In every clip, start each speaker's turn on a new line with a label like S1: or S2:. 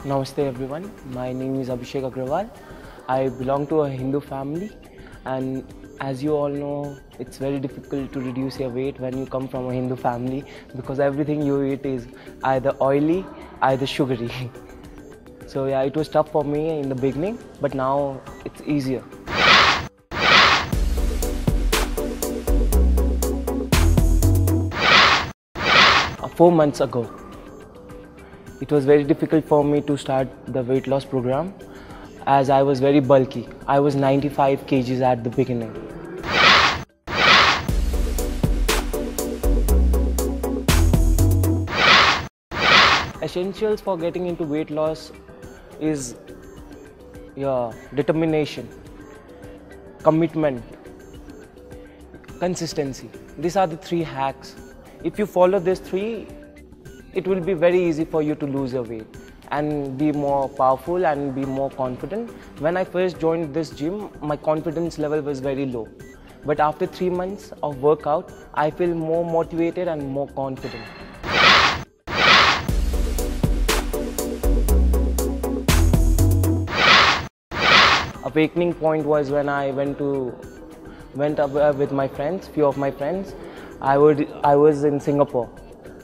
S1: Namaste everyone, my name is Abhishek Agrawal. I belong to a Hindu family, and as you all know, it's very difficult to reduce your weight when you come from a Hindu family because everything you eat is either oily, either sugary. So yeah, it was tough for me in the beginning, but now it's easier. 4 months ago. It was very difficult for me to start the weight loss program as I was very bulky. I was 95 kgs at the beginning. Essentials for getting into weight loss is your determination, commitment, consistency. These are the 3 hacks. If you follow these 3, it will be very easy for you to lose your weight and be more powerful and be more confident. When I first joined this gym, my confidence level was very low. But after 3 months of workout, I feel more motivated and more confident. Awakening point was when I went up with my friends, few of my friends. I was in Singapore.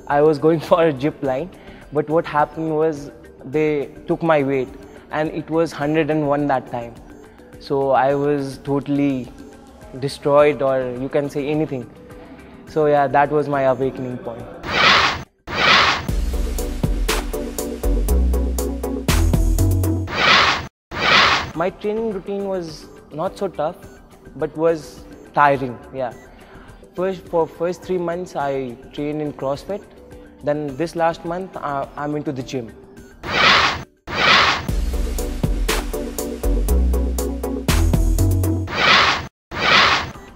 S1: I was going for a zip line, but what happened was they took my weight and it was 101 that time. So I was totally destroyed, or you can say anything. So yeah, that was my awakening point. My training routine was not so tough, but was tiring, yeah. For first 3 months, I trained in CrossFit. Then this last month, I'm into the gym.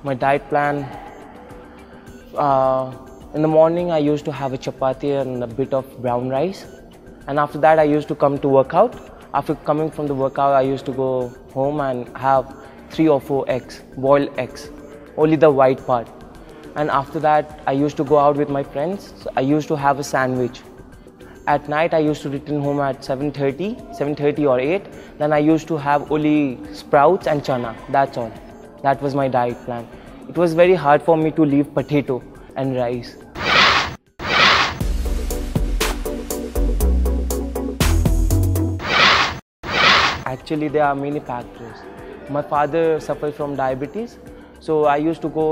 S1: My diet plan, in the morning I used to have a chapati and a bit of brown rice. And after that I used to come to workout. After coming from the workout, I used to go home and have 3 or 4 eggs, boiled eggs, only the white part. And after that, I used to go out with my friends. So I used to have a sandwich. At night, I used to return home at 7:30 or 8. Then I used to have only sprouts and chana. That's all. That was my diet plan. It was very hard for me to leave potato and rice. Actually, there are many factors. My father suffers from diabetes, so I used to go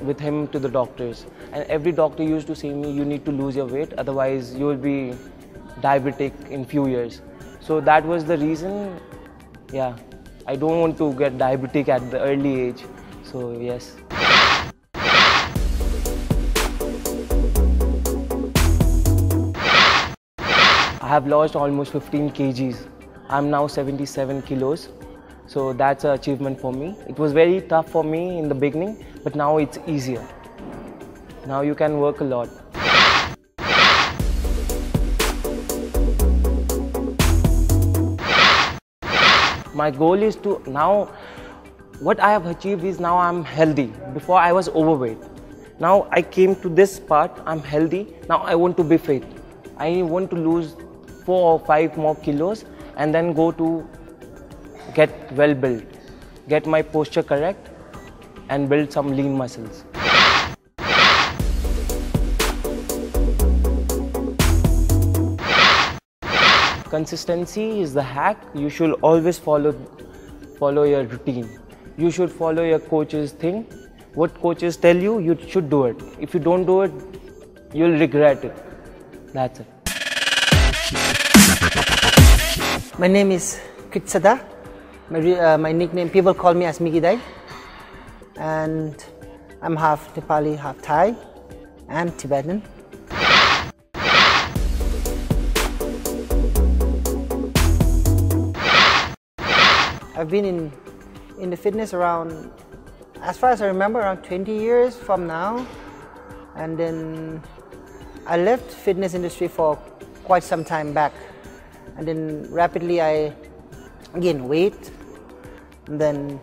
S1: with him to the doctors, and every doctor used to say me, you need to lose your weight, otherwise you will be diabetic in few years. So that was the reason. Yeah, I don't want to get diabetic at the early age. So yes. I have lost almost 15 kgs. I'm now 77 kilos. So that's an achievement for me. It was very tough for me in the beginning, but now it's easier. Now you can work a lot. My goal is to now, what I have achieved is now I'm healthy. Before I was overweight. Now I came to this part, I'm healthy. Now I want to be fit. I want to lose 4 or 5 more kilos and then go to get well built, get my posture correct and build some lean muscles. Consistency is the hack. You should always follow your routine. You should follow your coach's thing. What coaches tell you, you should do it. If you don't do it, you'll regret it. That's it.
S2: My name is Kitsada. My nickname, people call me as Miki Dai, and I'm half Nepali, half Thai and Tibetan. I've been in the fitness around, as far as I remember, around 20 years from now, and then I left fitness industry for quite some time back, and then rapidly I gained weight. And then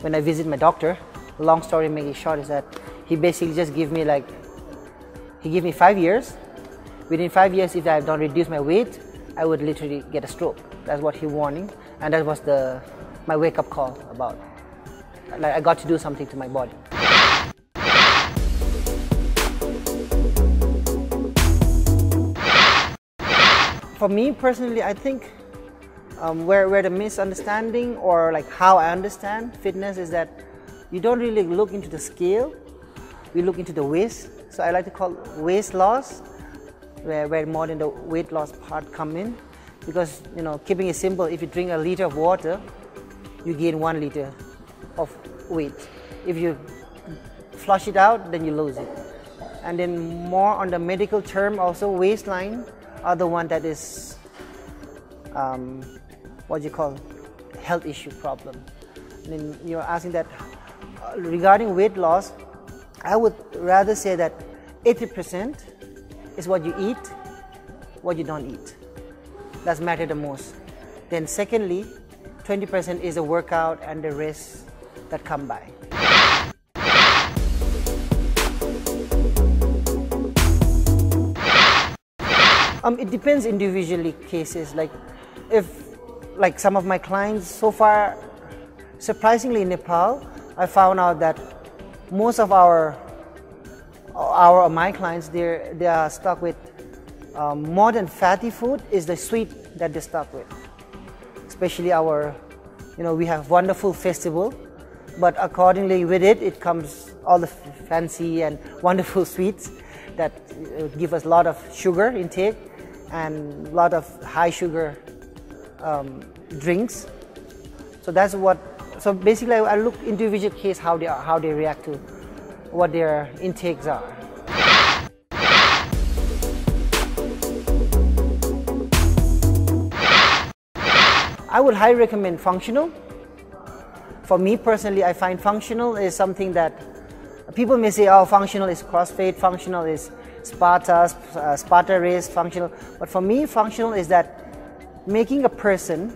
S2: when I visit my doctor, long story making short is that he basically just gave me 5 years. Within 5 years, if I don't reduce my weight, I would literally get a stroke. That's what he warning, and that was my wake-up call about, like, I got to do something to my body. For me personally, I think where the misunderstanding, or like how I understand fitness, is that you don't really look into the scale, we look into the waist. So I like to call waist loss, where more than the weight loss part come in. Because, you know, keeping it simple, if you drink a liter of water, you gain 1 liter of weight. If you flush it out, then you lose it. And then more on the medical term also, waistline are the one that is what you call health issue problem. And then you're asking that regarding weight loss, I would rather say that 80% is what you eat, what you don't eat. That's matter the most. Then secondly, 20% is the workout and the rest that come by. It depends individually cases. Like like some of my clients so far, surprisingly in Nepal, I found out that most of my clients, they are stuck with more than fatty food is the sweet that they're stuck with. Especially we have wonderful festival, but accordingly with it comes all the fancy and wonderful sweets that give us a lot of sugar intake and a lot of high sugar drinks. So that's what. So basically, I look individual case how they react to what their intakes are. I would highly recommend functional. For me personally, I find functional is something that people may say, oh, functional is CrossFit, functional is Sparta race, functional. But for me, functional is that making a person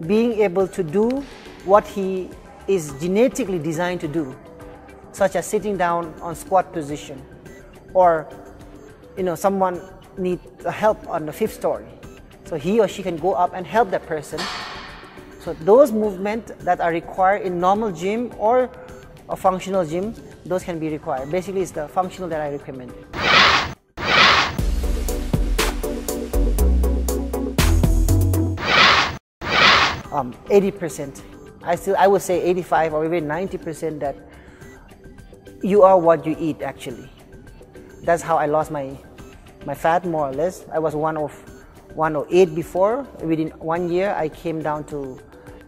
S2: being able to do what he is genetically designed to do, such as sitting down on squat position, or someone needs help on the 5th story, so he or she can go up and help that person. So those movements that are required in normal gym or a functional gym, those can be required. Basically, it's the functional that I recommend. 80%. I would say 85 or even 90% that you are what you eat actually. That's how I lost my fat more or less. I was 108 before. Within 1 year I came down to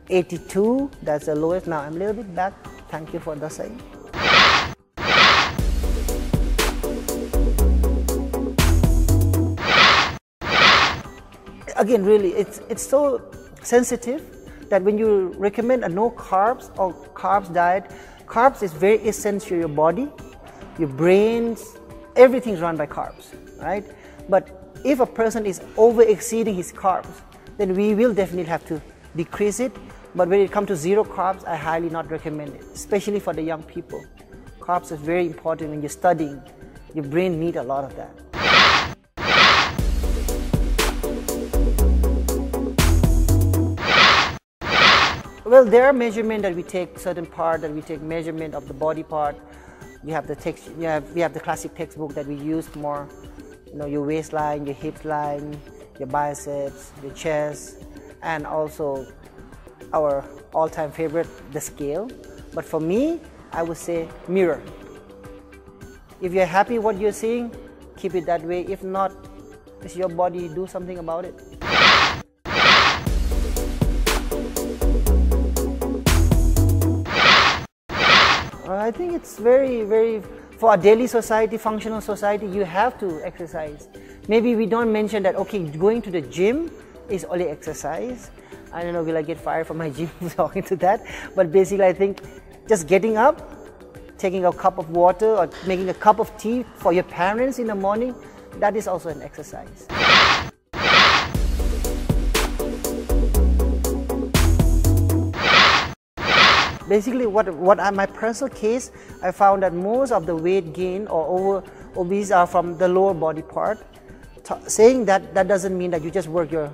S2: 82. That's the lowest. Now I'm a little bit back. Thank you for the saying. Again, really, it's so sensitive that when you recommend a no carbs or carbs diet, carbs is very essential to your body, your brains, everything's run by carbs, right? But if a person is over exceeding his carbs, then we will definitely have to decrease it. But when it comes to zero carbs, I highly not recommend it, especially for the young people. Carbs is very important when you're studying. Your brain needs a lot of that. Well, there are measurements that we take, certain part that we take measurement of the body part. We have the classic textbook that we use more, your waistline, your hip line, your biceps, your chest, and also our all-time favorite, the scale. But for me, I would say mirror. If you're happy what you're seeing, keep it that way. If not, it's your body, do something about it. I think it's very, for a daily society, functional society, you have to exercise. Maybe we don't mention that, okay, going to the gym is only exercise. I don't know, will I get fired from my gym talking to that? But basically, I think just getting up, taking a cup of water or making a cup of tea for your parents in the morning, that is also an exercise. Basically, my personal case, I found that most of the weight gain or obese are from the lower body part. saying that, that doesn't mean that you just work your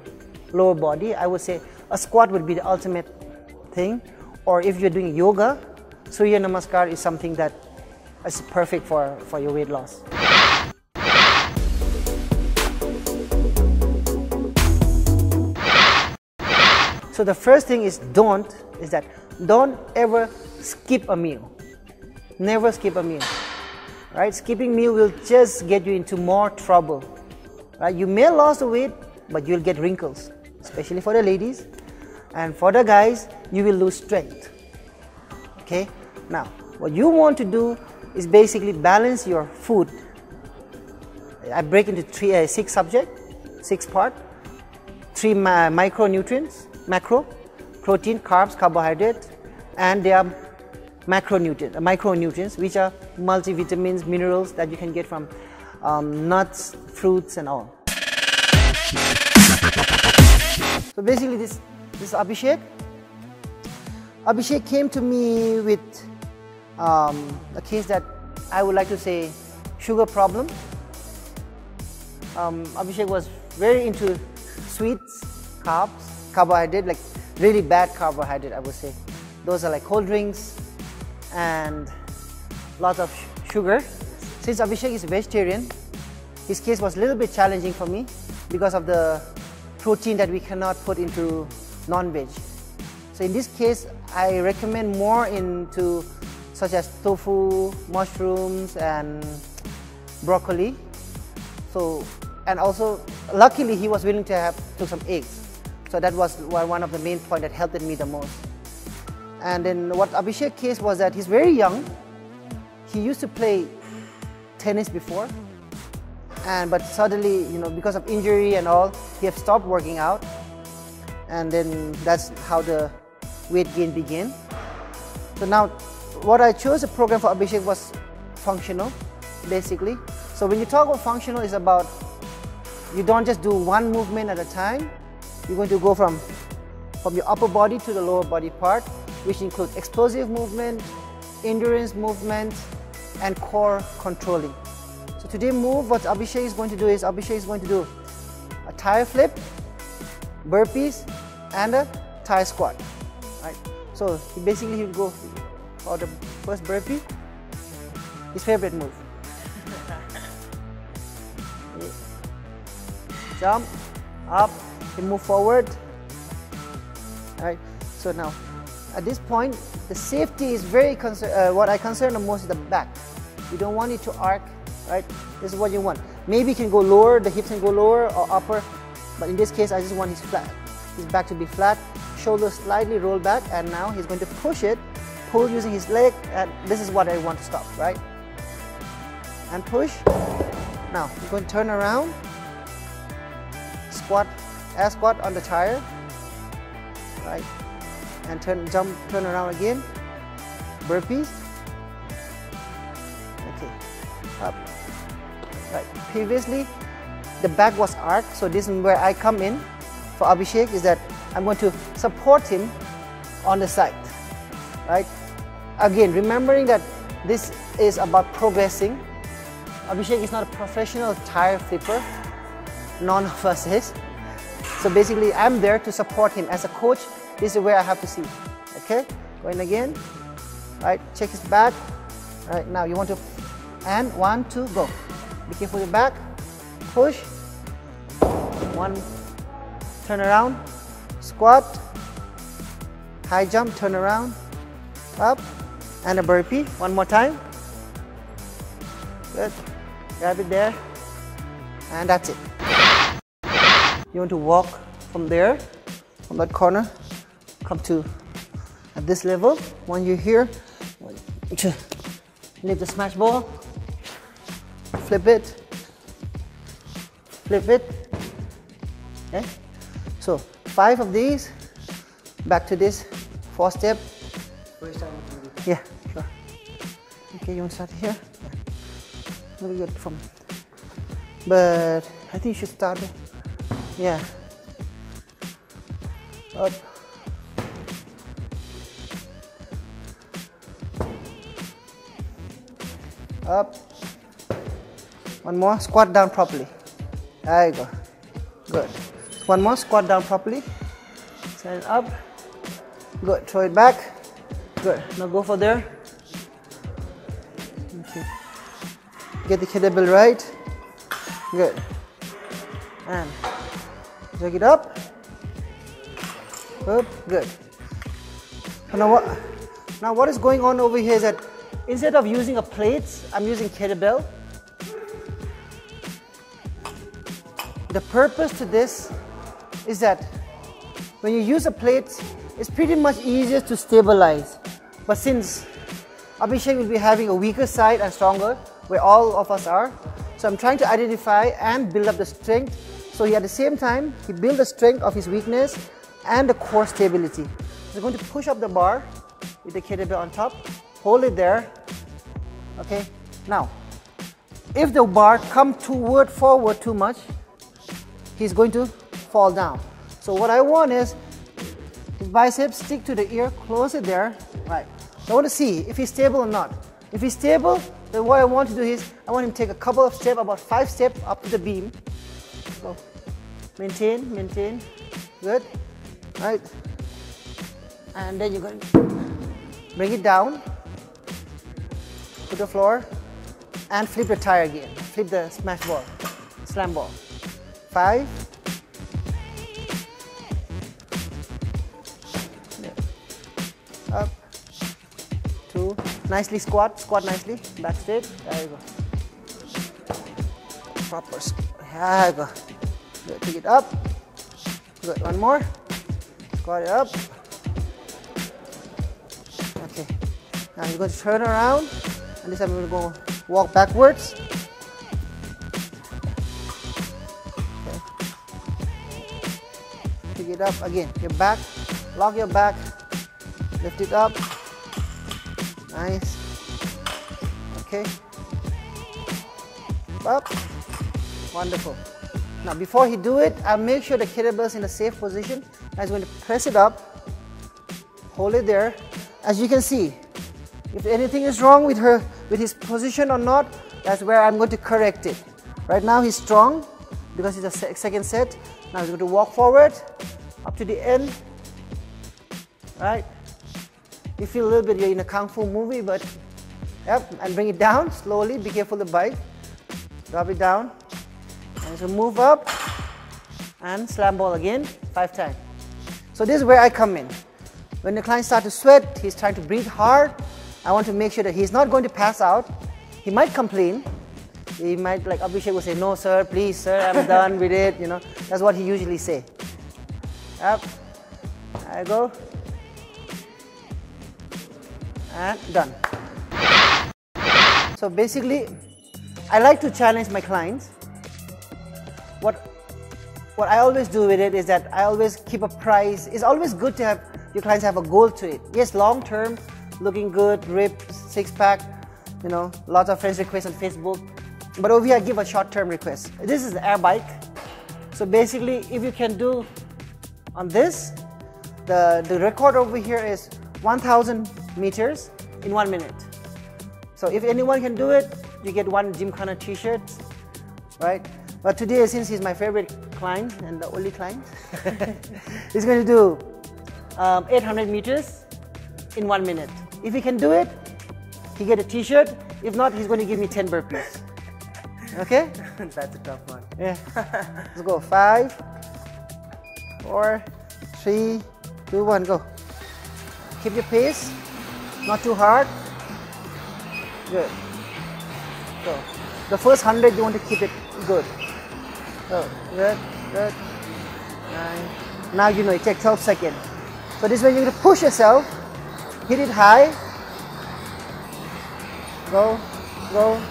S2: lower body. I would say a squat would be the ultimate thing, or if you're doing yoga, Surya Namaskar is something that is perfect for your weight loss. So the first thing is don't ever skip a meal. Never skip a meal. Right? Skipping meal will just get you into more trouble. Right? You may lose the weight, but you'll get wrinkles, especially for the ladies. And for the guys, you will lose strength. Okay? Now, what you want to do is basically balance your food. I break into six part, 3 micronutrients, macro, protein, carbs, carbohydrate, and there are micronutrients, which are multivitamins, minerals that you can get from nuts, fruits, and all. So basically, this is Abhishek. Abhishek came to me with a case that I would like to say sugar problem. Abhishek was very into sweets, carbs, carbohydrate, like really bad carbohydrate, I would say. Those are like cold drinks and lots of sugar. Since Abhishek is a vegetarian, his case was a little bit challenging for me because of the protein that we cannot put into non-veg. So in this case, I recommend more into such as tofu, mushrooms, and broccoli. So, and also, luckily, he was willing to took some eggs. So that was one of the main points that helped me the most. And then what Abhishek's case was that he's very young. He used to play tennis before, but suddenly, because of injury and all, he had stopped working out. And then that's how the weight gain began. So now, what I chose a program for Abhishek was functional, basically. So when you talk about functional, it's about you don't just do one movement at a time. You're going to go from your upper body to the lower body part, which includes explosive movement, endurance movement, and core controlling. So today what Abhishek is going to do is a tire flip, burpees, and a tire squat. Right? So basically he'll go for the first burpee, his favorite move. Jump, up, he move forward. Right? So now, at this point, the safety is very what I concern the most is the back. You don't want it to arc, right? This is what you want. Maybe you can go lower, the hips can go lower or upper, but in this case, I just want his back to be flat, shoulders slightly roll back, and now he's going to pull using his leg, and this is what I want to stop, right? And push. Now, he's going to turn around, air squat on the tire, right? And turn around again, burpees. Okay, up. Right. Previously, the back was arched, so this is where I come in for Abhishek, is that I'm going to support him on the side, right? Again, remembering that this is about progressing. Abhishek is not a professional tire flipper. None of us is. So basically, I'm there to support him as a coach. This is where I have to see. Okay, going again. Right, check his back. Right, now you want to, and 1, 2, go. Be careful your back. Push. 1, turn around. Squat. High jump, turn around. Up. And a burpee. One more time. Good. Grab it there. And that's it. You want to walk from there, from that corner, come to at this level. When you're here, lift the smash ball, flip it, okay? So 5 of these, back to this 4-step. Yeah, sure. Okay, you want to start here? Yeah. Very good but I think you should start there. Yeah. Up. Up. One more. Squat down properly. There you go. Good. One more, squat down properly. Stand up. Good. Throw it back. Good. Now go for there. Okay. Get the kettlebell right. Good. And drag it up. Up. Good. Now what is going on over here is that instead of using a plate, I'm using kettlebell. The purpose to this is that when you use a plate, it's pretty much easier to stabilize. But since Abhishek will be having a weaker side and stronger, where all of us are, so I'm trying to identify and build up the strength. So at the same time, he builds the strength of his weakness and the core stability. So I'm going to push up the bar with the kettlebell on top, hold it there. Okay. Now, if the bar comes forward too much, he's going to fall down. So what I want is his biceps stick to the ear, close it there. Right. So I want to see if he's stable or not. If he's stable, then what I want to do is I want him to take a couple of steps, about 5 steps up to the beam. So maintain, maintain. Good. Right. And then you're going to bring it down to the floor and flip the tire again. Flip the smash ball, slam ball. 5. Up. 2. Nicely squat. Squat nicely. Back straight. There you go. Proper. There you go. Good. Pick it up. Good. One more. Squat it up. Okay. Now you're going to turn around, and this time we're going to go walk backwards. Okay. Pick it up again. Your back. Lock your back. Lift it up. Nice. Okay. Up. Wonderful. Now before he do it, I'll make sure the kettlebell is in a safe position. I'm going to press it up. Hold it there. As you can see, if anything is wrong with his position or not, that's where I'm going to correct it. Right now he's strong because it's a second set. Now he's going to walk forward up to the end. Right? You feel a little bit you're in a kung fu movie, but yep, and bring it down slowly. Be careful of the bike. Drop it down. And so move up and slam ball again 5 times. So this is where I come in. When the client starts to sweat, he's trying to breathe hard. I want to make sure that he's not going to pass out. He might complain. He might, like Abhishek will say, no sir, please sir, I'm done with it. You know, that's what he usually say. Up, there you go. And done. So basically, I like to challenge my clients. What I always do with it is that I always keep a price. It's always good to have your clients have a goal to it. Yes, long term, looking good, ripped, 6-pack, you know, lots of friends request on Facebook. But over here, I give a short-term request. This is the air bike. So basically, if you can do on this, the record over here is 1,000 meters in 1 minute. So if anyone can do it, you get 1 Gymkhana t-shirt, right? But today, since he's my favorite client and the only client, he's going to do 800 meters in 1 minute. If he can do it, he get a t-shirt. If not, he's going to give me 10 burpees. Okay?
S1: That's a tough one.
S2: Yeah. Let's go. 5, 4, 3, 2, 1, go. Keep your pace. Not too hard. Good. Go. The first 100, you want to keep it good. Go. Good. Good. 9. Now you know it takes 12 seconds. So this way you're going to push yourself. Hit it high. Go. Go.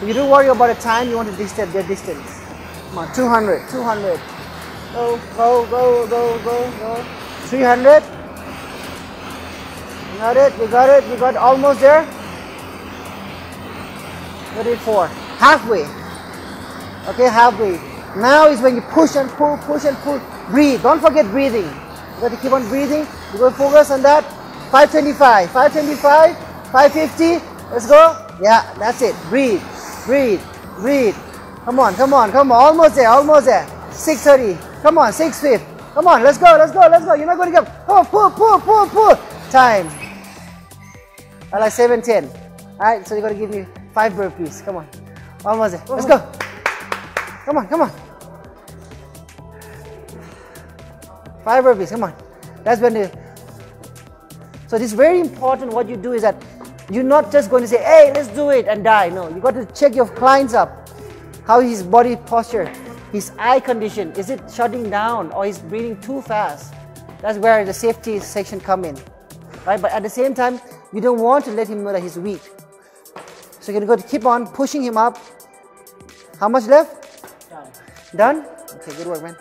S2: You don't worry about the time, you want to distance their distance. Come on, 200, 200. Go, go, go, go, go, go. 300. You got it, you got it, you got almost there. 34. Halfway. Okay, halfway. Now is when you push and pull, push and pull. Breathe, don't forget breathing. You got to keep on breathing. You go focus on that. 525, 525, 550. Let's go. Yeah, that's it. Breathe. Breathe, breathe. Come on, come on, come on. Almost there, almost there. 6:30. Come on, 6:5. Come on, let's go, let's go, let's go. You're not going to get. Come on, pull, pull, pull, pull. Time. I like 7:10. Alright, so you're going to give me 5 burpees. Come on. Almost there. Let's go. Come on, come on. 5 burpees, come on. That's when you. So this is very important. What you do is that you're not just going to say, hey, let's do it and die. No, you got to check your clients up. How his body posture, his eye condition, is it shutting down or is breathing too fast? That's where the safety section come in, right? But at the same time, you don't want to let him know that he's weak. So you're going to keep on pushing him up. How much left? Done. Done? Okay, good work, man.